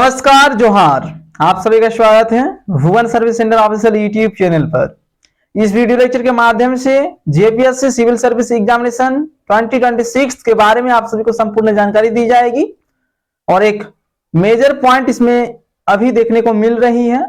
नमस्कार जोहार, आप सभी का स्वागत है Bhuvan service centre official YouTube channel पर। इस वीडियो लेक्चर के माध्यम से जेपीएससी सिविल सर्विस एग्जामिनेशन 2026 के बारे में आप सभी को संपूर्ण जानकारी दी जाएगी और एक मेजर पॉइंट इसमें अभी देखने को मिल रही है।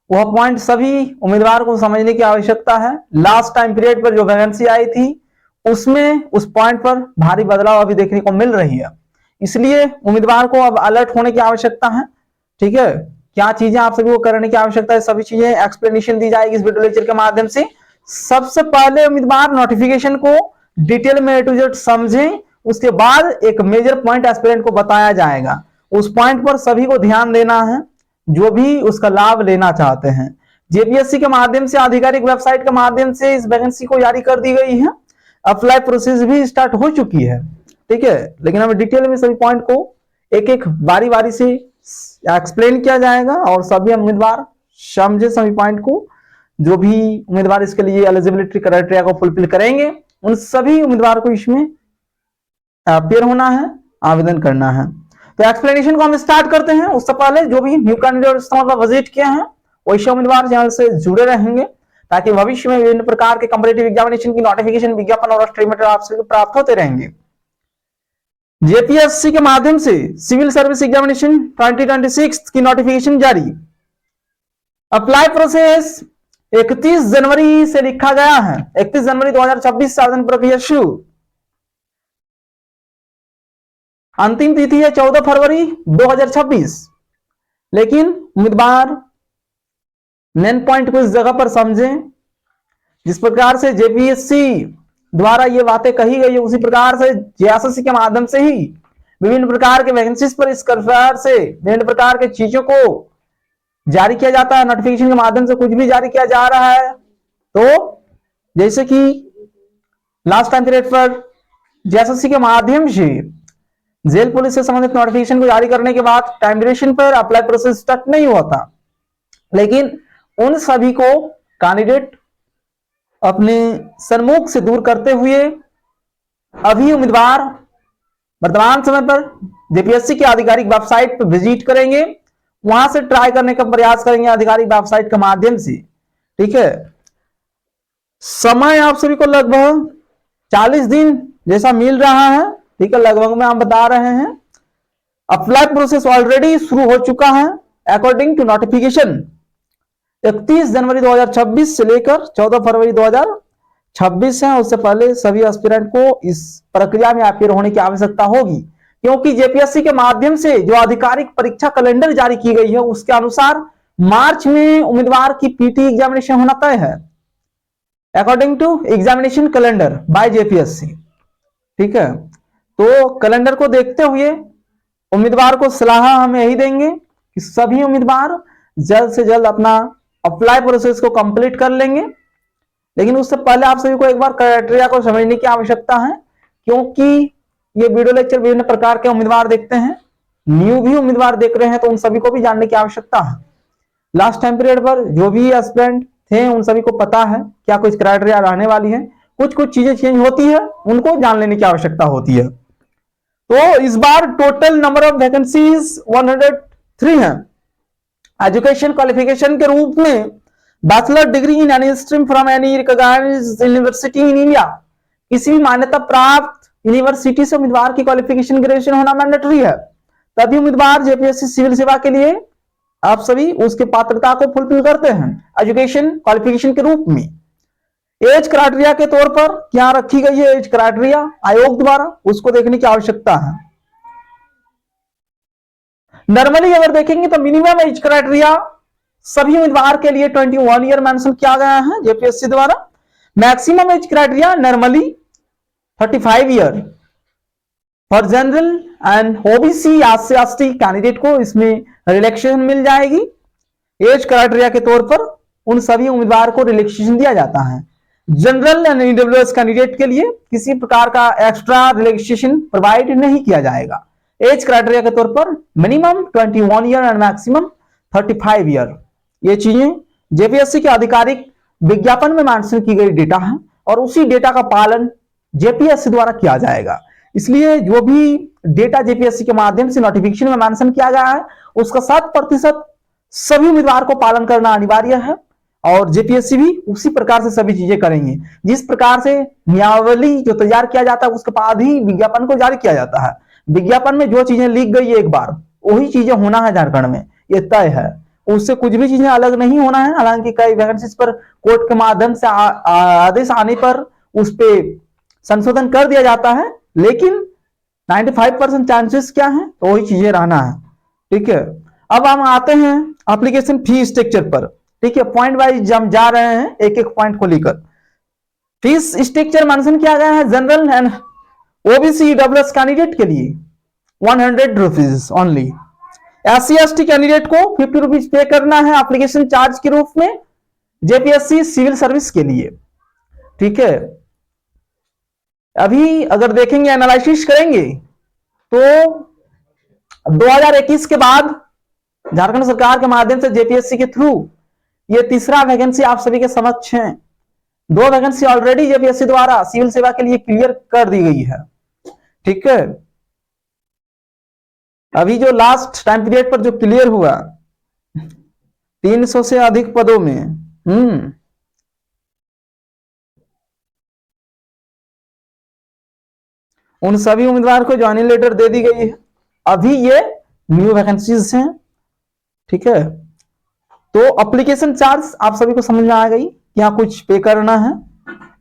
वह पॉइंट सभी उम्मीदवार को समझने की आवश्यकता है। लास्ट टाइम पीरियड पर जो वैकेंसी आई थी उसमें उस पॉइंट पर भारी बदलाव अभी देखने को मिल रही है, इसलिए उम्मीदवार को अब अलर्ट होने की आवश्यकता है। ठीक है, क्या चीजें आप सभी को करने की आवश्यकता है, सभी चीजें एक्सप्लेनेशन दी जाएगी इस वीडियो लेक्चर के माध्यम से। सबसे पहले उम्मीदवार नोटिफिकेशन को डिटेल में ए टू जेड समझें, उसके बाद एक मेजर पॉइंट एस्पिरेंट को बताया जाएगा। उस पॉइंट पर सभी को ध्यान देना है जो भी उसका लाभ लेना चाहते हैं। जेपीएससी के माध्यम से आधिकारिक वेबसाइट के माध्यम से इस वैकेंसी को जारी कर दी गई है। अप्लाई प्रोसेस भी स्टार्ट हो चुकी है। ठीक है, लेकिन हमें डिटेल में सभी पॉइंट को एक एक बारी बारी से एक्सप्लेन किया जाएगा और सभी उम्मीदवार समझे सभी पॉइंट को। जो भी उम्मीदवार इसके लिए एलिजिबिलिटी क्राइटेरिया को फुलफिल करेंगे उन सभी उम्मीदवार को इसमें अपियर होना है, आवेदन करना है। तो एक्सप्लेनेशन को हम स्टार्ट करते हैं। उससे पहले जो भी न्यू कैंडिडेट का विजिट किया है वैसे उम्मीदवार चैनल से जुड़े रहेंगे ताकि भविष्य में विभिन्न प्रकार के कॉम्पिटिटिव एग्जामिनेशन की नोटिफिकेशन, विज्ञापन और स्टडी मटेरियल आप सभी को प्राप्त होते रहेंगे। जेपीएससी के माध्यम से सिविल सर्विस एग्जामिनेशन 2026 की नोटिफिकेशन जारी। अप्लाई प्रोसेस 31 जनवरी से लिखा गया है। 31 जनवरी 2026 से आवेदन प्रक्रिया शुरू। अंतिम तिथि है 14 फरवरी 2026। लेकिन उम्मीदवार मेन पॉइंट को इस जगह पर समझें, जिस प्रकार से जेपीएससी द्वारा ये बातें कही गई है उसी प्रकार से जेएसएससी के माध्यम से ही विभिन्न प्रकार के वैकेंसीज पर इस प्रकार से विभिन्न प्रकार के चीजों को जारी किया जाता है। नोटिफिकेशन के माध्यम से कुछ भी जारी किया जा रहा है तो जैसे कि लास्ट टाइम पीरियड पर जेएसएससी के माध्यम से जेल पुलिस से संबंधित नोटिफिकेशन को जारी करने के बाद टाइम ड्यूरेशन पर अप्लाई प्रोसेस स्टार्ट नहीं हुआ था, लेकिन उन सभी को कैंडिडेट अपने सन्मुख से दूर करते हुए अभी उम्मीदवार वर्तमान समय पर जेपीएससी की आधिकारिक वेबसाइट पर विजिट करेंगे, वहां से ट्राई करने का प्रयास करेंगे आधिकारिक वेबसाइट के माध्यम से। ठीक है, समय आप सभी को लगभग 40 दिन जैसा मिल रहा है। ठीक है, लगभग में हम बता रहे हैं। अप्लाई प्रोसेस ऑलरेडी शुरू हो चुका है अकॉर्डिंग टू नोटिफिकेशन। 31 जनवरी 2026 से लेकर 14 फरवरी 2026 है। उससे पहले सभी एस्पिरेंट को इस प्रक्रिया में अपियर होने की आवश्यकता होगी, क्योंकि जेपीएससी के माध्यम से जो आधिकारिक परीक्षा कैलेंडर जारी की गई है उसके अनुसार मार्च में उम्मीदवार की पीटी एग्जामिनेशन होना तय है according to examination calendar by JPSC. ठीक है, तो कैलेंडर को देखते हुए उम्मीदवार को सलाह हम यही देंगे कि सभी उम्मीदवार जल्द से जल्द अपना अप्लाई प्रोसेस को कंप्लीट कर लेंगे। लेकिन उससे पहले आप सभी को एक बार क्राइटेरिया को समझने की आवश्यकता है, क्योंकि ये वीडियो लेक्चर विभिन्न प्रकार के उम्मीदवार देखते हैं, न्यू भी उम्मीदवार देख रहे हैं, तो उन सभी को भी जानने की आवश्यकता है। लास्ट टाइम पीरियड पर जो भी एस्पिरेंट थे उन सभी को पता है क्या कुछ क्राइटेरिया रहने वाली है। कुछ कुछ चीजें चेंज होती है, उनको जान लेने की आवश्यकता होती है। तो इस बार टोटल नंबर ऑफ वैकेंसीज 103 है। एजुकेशन क्वालिफिकेशन के रूप में bachelor degree in any stream from any recognised university in India, किसी भी मान्यता प्राप्त यूनिवर्सिटी से उम्मीदवार की क्वालिफिकेशन ग्रेजुएशन होना मैंडेटरी है। तभी उम्मीदवार जेपीएससी सिविल सेवा के लिए आप सभी उसके पात्रता को फुलफिल करते हैं एजुकेशन क्वालिफिकेशन के रूप में। एज क्राइटेरिया के तौर पर क्या रखी गई है एज क्राइटेरिया आयोग द्वारा, उसको देखने की आवश्यकता है। नॉर्मली अगर देखेंगे तो मिनिमम एज क्राइटेरिया सभी उम्मीदवार के लिए 21 ईयर मेंशन किया गया है जेपीएससी द्वारा। Maximum age criteria normally 35 year for general and OBC SC candidate को इसमें रिलैक्सेशन मिल जाएगी। एज क्राइटेरिया के तौर पर उन सभी उम्मीदवार को रिलैक्सेशन दिया जाता है। जनरल एंड ईडब्ल्यूएस कैंडिडेट के लिए किसी प्रकार का एक्स्ट्रा रिलैक्सेशन प्रोवाइड नहीं किया जाएगा। एज क्राइटेरिया के तौर पर minimum 21 year and maximum 35 year. ये चीजें जेपीएससी के आधिकारिक विज्ञापन में मेंशन की गई डेटा है और उसी डेटा का पालन जेपीएससी द्वारा किया जाएगा। इसलिए जो भी डेटा जेपीएससी के माध्यम से नोटिफिकेशन में मेंशन किया गया है उसका 100% सभी उम्मीदवार को पालन करना अनिवार्य है और जेपीएससी भी उसी प्रकार से सभी चीजें करेंगे। जिस प्रकार से नियमावली जो तैयार किया जाता है उसके बाद ही विज्ञापन को जारी किया जाता है। विज्ञापन में जो चीजें लिख गई एक बार वही चीजें होना है झारखंड में, ये तय है, उससे कुछ भी चीजें अलग नहीं होना है। हालांकि कई वैकेंसीज पर कोर्ट के माध्यम से आदेश आने पर उस पर संशोधन कर दिया जाता है, लेकिन 95% चांसेस क्या है तो वही चीजें रहना है। ठीक है, अब हम आते हैं एप्लीकेशन फी स्ट्रक्चर पर। ठीक है, पॉइंट वाइज हम जा रहे हैं एक एक पॉइंट को लेकर। फीस स्ट्रक्चर मेंशन किया गया है general and OBC WS candidate के लिए 100 rupees only. SC ST candidate को 50 रुपीज पे करना है एप्लीकेशन चार्ज के रूप में जेपीएससी सिविल सर्विस के लिए। ठीक है, अभी अगर देखेंगे एनालिसिस करेंगे तो 2021 के बाद झारखंड सरकार के माध्यम से जेपीएससी के थ्रू ये तीसरा वैकेंसी आप सभी के समक्ष है। 2 वैकेंसी ऑलरेडी जेपीएससी द्वारा सिविल सेवा के लिए क्लियर कर दी गई है। ठीक है, अभी जो लास्ट टाइम पीरियड पर जो क्लियर हुआ 300 से अधिक पदों में उन सभी उम्मीदवार को ज्वाइनिंग लेटर दे दी गई है। अभी ये न्यू वैकेंसीज हैं। ठीक है, तो एप्लीकेशन चार्ज आप सभी को समझ में आ गई, क्या कुछ पे करना है।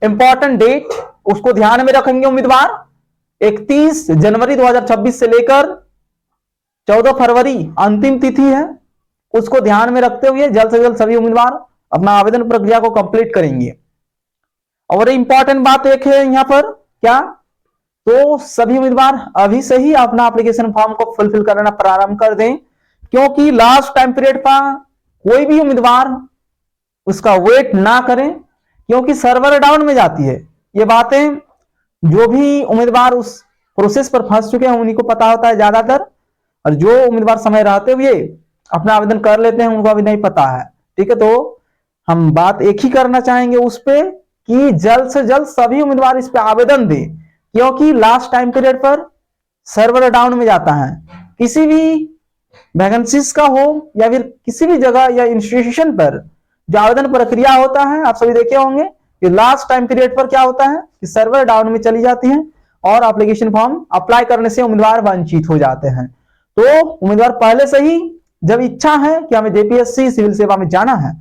इंपॉर्टेंट डेट उसको ध्यान में रखेंगे उम्मीदवार, 31 जनवरी 2026 से लेकर 14 फरवरी अंतिम तिथि है, उसको ध्यान में रखते हुए जल्द से जल्द सभी उम्मीदवार अपना आवेदन प्रक्रिया को कंप्लीट करेंगे। और इंपॉर्टेंट बात एक है यहां पर क्या, तो सभी उम्मीदवार अभी से ही अपना एप्लीकेशन फॉर्म को फुलफिल करना प्रारंभ कर दें, क्योंकि लास्ट टाइम पीरियड पर कोई भी उम्मीदवार उसका वेट ना करें, क्योंकि सर्वर डाउन में जाती है। ये बातें जो भी उम्मीदवार उस प्रोसेस पर फंस चुके हैं उन्हीं को पता होता है ज्यादातर, और जो उम्मीदवार समय रहते हुए अपना आवेदन कर लेते हैं उनको अभी नहीं पता है। ठीक है, तो हम बात एक ही करना चाहेंगे उस पे कि जल्द से जल्द सभी उम्मीदवार इस पे आवेदन दें, क्योंकि लास्ट टाइम पीरियड पर सर्वर डाउन में जाता है। किसी भी वैकेंसीज का हो या फिर किसी भी जगह या इंस्टीट्यूशन पर जो आवेदन प्रक्रिया होता है, आप सभी देखे होंगे कि लास्ट टाइम पीरियड पर क्या होता है कि सर्वर डाउन में चली जाती है और एप्लीकेशन फॉर्म अप्लाई करने से उम्मीदवार वंचित हो जाते हैं। तो उम्मीदवार पहले से ही जब इच्छा है कि हमें जेपीएससी सिविल सेवा में जाना है,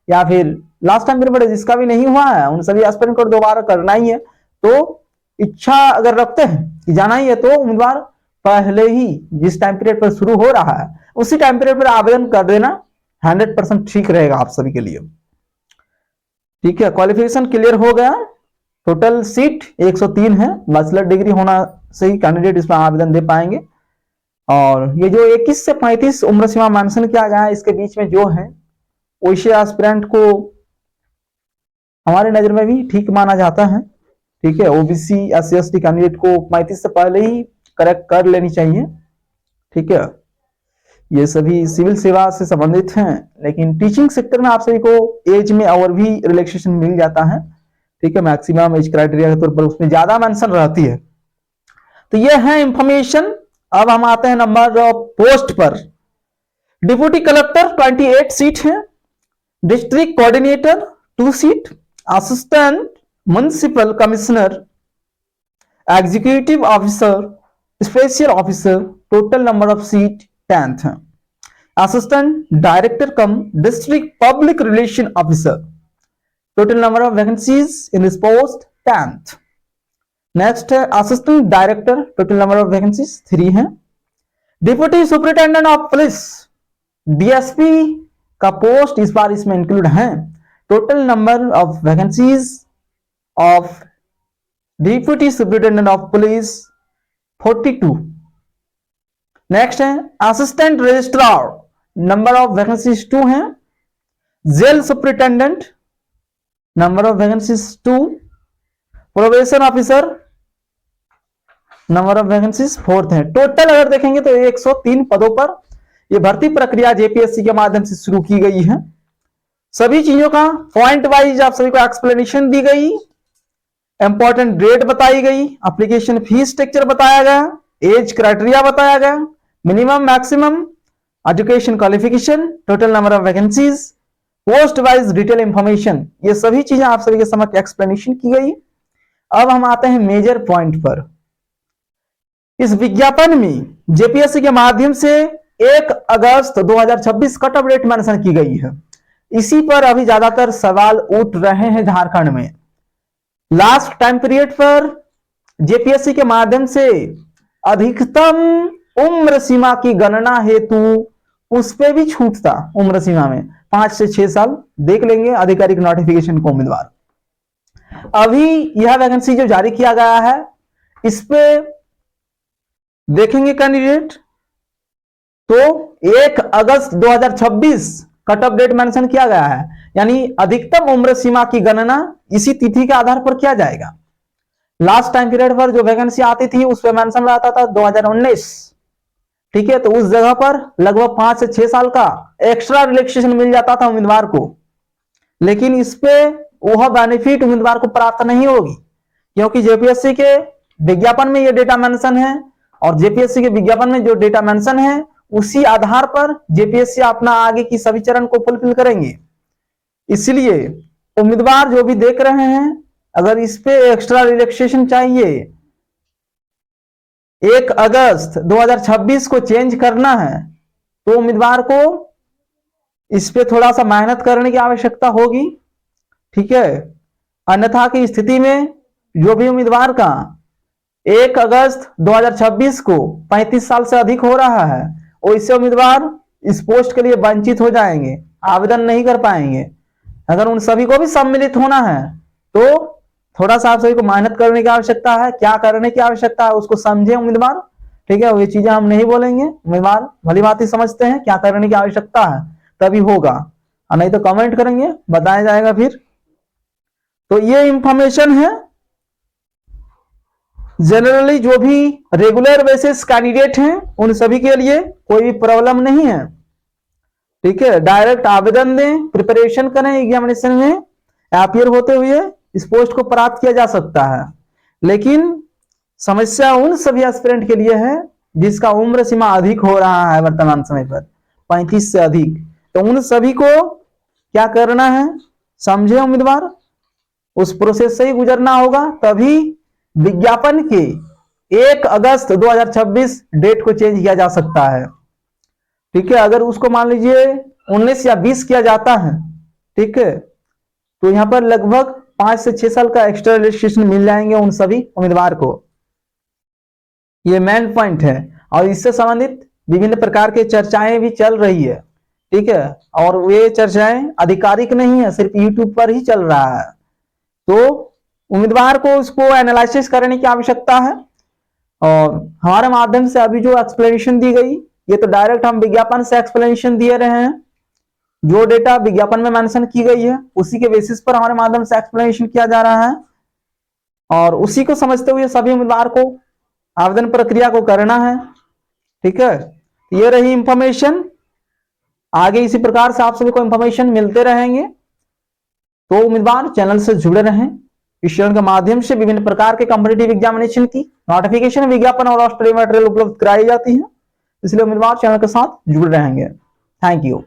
या फिर लास्ट टाइम पीरियड जिसका भी नहीं हुआ है उन सभी एस्पिरेंट को दोबारा करना ही है, तो इच्छा अगर रखते हैं कि जाना ही है तो उम्मीदवार पहले ही जिस टाइम पीरियड पर शुरू हो रहा है उसी टाइम पीरियड पर आवेदन कर देना 100% ठीक रहेगा आप सभी के लिए। ठीक है, क्वालिफिकेशन क्लियर हो गया। टोटल सीट 103 है, बैचलर डिग्री होना से ही कैंडिडेट इसमें आवेदन दे पाएंगे। और ये जो 21 से 35 उम्र सीमा मेंशन किया गया है इसके बीच में जो है वैसे एस्पिरेंट को हमारी नजर में भी ठीक माना जाता है। ठीक है, ओबीसी SC ST कैंडिडेट को 35 से पहले ही करेक्ट कर लेनी चाहिए। ठीक है, ये सभी सिविल सेवा से संबंधित हैं, लेकिन टीचिंग सेक्टर में आप सभी को एज में और भी रिलैक्सेशन मिल जाता है। ठीक है, मैक्सिमम एज क्राइटेरिया के तौर पर उसमें ज्यादा मेंशन रहती है। तो ये है इंफॉर्मेशन। अब हम आते हैं नंबर ऑफ पोस्ट पर। डिप्टी कलेक्टर 28 सीट है, district coordinator 2 seat, assistant municipal commissioner, executive officer, special officer, total number of seat 10th है। Assistant director cum district public relation officer, total number of vacancies in this post 10th। Next है assistant director, total number of vacancies 3 है। Deputy superintendent of police DSP का post इस बार इसमें include है। Total number of vacancies of deputy superintendent of police 42। Next है assistant registrar, number of vacancies 2 है। Jail superintendent number of vacancies 2। Probation officer number of vacancies 4th है। Total अगर देखेंगे तो 103 पदों पर यह भर्ती प्रक्रिया जेपीएससी के माध्यम से शुरू की गई है। सभी चीजों का पॉइंट वाइज आप सभी को एक्सप्लेनेशन दी गई। इंपॉर्टेंट डेट बताई गई, एप्लीकेशन फीस स्ट्रक्चर बताया गया, एज क्राइटेरिया बताया गया, minimum maximum, education qualification, total number of vacancies, post wise detail information, ये सभी चीजें आप सभी के समक्ष एक्सप्लेनेशन की गई। अब हम आते हैं मेजर पॉइंट पर। इस विज्ञापन में जेपीएससी के माध्यम से 1 अगस्त 2026 कट ऑफ डेट मेंशन की गई है। इसी पर अभी ज्यादातर सवाल उठ रहे हैं झारखंड में। लास्ट टाइम पीरियड पर जेपीएससी के माध्यम से अधिकतम उम्र सीमा की गणना हेतु उस पे भी छूट था। उम्र सीमा में 5 से 6 साल देख लेंगे आधिकारिक नोटिफिकेशन को उम्मीदवार। अभी यह वैकेंसी जो जारी किया गया है इस पे देखेंगे कैंडिडेट तो 1 अगस्त 2026 कट ऑफ डेट मेंशन किया गया है, यानी अधिकतम उम्र सीमा की गणना इसी तिथि के आधार पर किया जाएगा। लास्ट टाइम पीरियड पर जो वैकेंसी आती थी उस पर मेंशन रहता था 2019, ठीक है, तो उस जगह पर लगभग 5 से 6 साल का एक्स्ट्रा रिलैक्सेशन मिल जाता था उम्मीदवार को। लेकिन इस पे वह बेनिफिट उम्मीदवार को प्राप्त नहीं होगी, क्योंकि जेपीएससी के विज्ञापन में यह डेटा मेंशन है और जेपीएससी के विज्ञापन में जो डेटा मेंशन है उसी आधार पर जेपीएससी अपना आगे की सभी चरण को फुलफिल करेंगे। इसलिए उम्मीदवार जो भी देख रहे हैं, अगर इस पे एक्स्ट्रा रिलैक्सेशन चाहिए, 1 अगस्त 2026 को चेंज करना है, तो उम्मीदवार को इस पे थोड़ा सा मेहनत करने की आवश्यकता होगी, ठीक है। अन्यथा की स्थिति में जो भी उम्मीदवार का 1 अगस्त 2026 को 35 साल से अधिक हो रहा है, वैसे उम्मीदवार इस पोस्ट के लिए वंचित हो जाएंगे, आवेदन नहीं कर पाएंगे। अगर उन सभी को भी सम्मिलित होना है तो थोड़ा सा आप सभी को मेहनत करने की आवश्यकता है। क्या करने की आवश्यकता है उसको समझे उम्मीदवार, ठीक है। वो चीजें हम नहीं बोलेंगे, उम्मीदवार भली बात ही समझते हैं क्या करने की आवश्यकता है, तभी होगा, और नहीं तो कमेंट करेंगे, बताया जाएगा फिर। तो ये इंफॉर्मेशन है। जनरली जो भी रेगुलर बेसिस कैंडिडेट हैं उन सभी के लिए कोई भी प्रॉब्लम नहीं है, ठीक है। डायरेक्ट आवेदन दें, प्रिपरेशन करें, एग्जामिनेशन में अपीयर होते हुए इस पोस्ट को प्राप्त किया जा सकता है। लेकिन समस्या उन सभी एस्पिरेंट के लिए है जिसका उम्र सीमा अधिक हो रहा है वर्तमान समय पर 35 से अधिक। तो उन सभी को क्या करना है समझे उम्मीदवार, उस प्रोसेस से ही गुजरना होगा, तभी विज्ञापन के 1 अगस्त 2026 डेट को चेंज किया जा सकता है, ठीक है। अगर उसको मान लीजिए 19 या 20 किया जाता है, ठीक है, तो यहां पर लगभग 5 से 6 साल का एक्स्ट्रा रजिस्ट्रेशन मिल जाएंगे उन सभी उम्मीदवार को। ये मेन पॉइंट है और इससे संबंधित विभिन्न प्रकार की चर्चाएं भी चल रही है, ठीक है। और वे चर्चाएं आधिकारिक नहीं है, सिर्फ यूट्यूब पर ही चल रहा है। तो उम्मीदवार को उसको एनालिसिस करने की आवश्यकता है और हमारे माध्यम से अभी जो एक्सप्लेनेशन दी गई ये तो डायरेक्ट हम विज्ञापन से एक्सप्लेनेशन दिए रहे हैं। जो डेटा विज्ञापन में मेंशन की गई है उसी के बेसिस पर हमारे माध्यम से एक्सप्लेनेशन किया जा रहा है और उसी को समझते हुए सभी उम्मीदवार को आवेदन प्रक्रिया को करना है, ठीक है। ये रही इंफॉर्मेशन। आगे इसी प्रकार से आप सभी को इंफॉर्मेशन मिलते रहेंगे, तो उम्मीदवार चैनल से जुड़े रहें। इस चैनल के माध्यम से विभिन्न प्रकार के कॉम्पिटिटिव एग्जामिनेशन की नोटिफिकेशन, विज्ञापन और स्टडी मटेरियल उपलब्ध कराई जाती है, इसलिए उम्मीदवार चैनल के साथ जुड़े रहेंगे। Thank you.